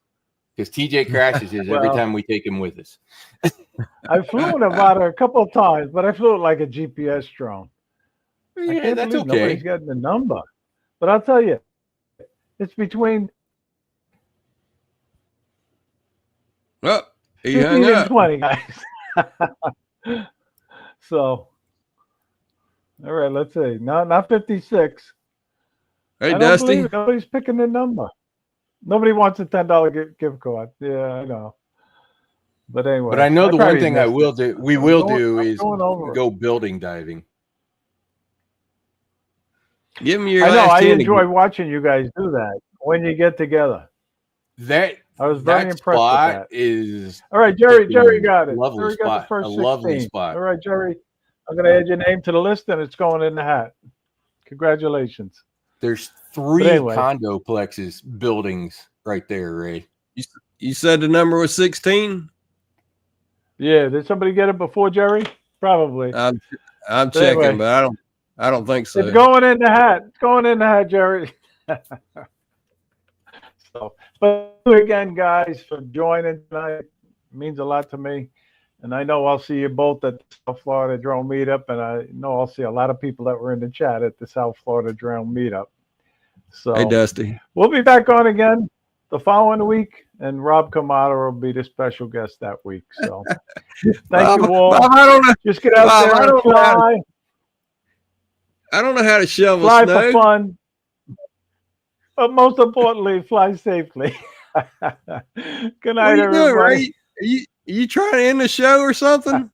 because TJ crashes his every time we take him with us. I flew an Avata a couple of times, but I flew it like a GPS drone. Yeah, that's okay. Nobody's getting the number, but I'll tell you, it's between 15 and 20, guys. So, all right, let's see. Not 56. Hey, Dusty. Nobody's picking the number. Nobody wants a $10 gift card. Yeah, I know. But anyway. But I know the one thing we will do is go building diving. Give me your I know. last I 10 enjoy watching you guys do that when you get together. That I was very that impressed with spot that. is All right, Jerry. Jerry got it. lovely Jerry got the spot. A first lovely 16. spot. All right, Jerry. I'm going to add your name to the list, and it's going in the hat. Congratulations. There's 3 anyway. condoplexes buildings right there, Ray. You said the number was 16? Yeah. Did somebody get it before Jerry? Probably. I'm But checking, anyway. but I don't think so. It's going in the hat. It's going in the hat, Jerry. So, but again, guys, for joining tonight. It means a lot to me. And I know I'll see you both at the South Florida Drone Meetup. And I know I'll see a lot of people that were in the chat at the South Florida Drone Meetup. So Hey, Dusty. we'll be back on again the following week. And Rob Kamada will be the special guest that week. So thank you all. Bob, I don't know. Just get out Bob, there and fly. I don't know how to shovel Fly snow. for fun. But most importantly, fly safely. Good night, What are you doing, everybody. Ray? Are you trying to end the show or something?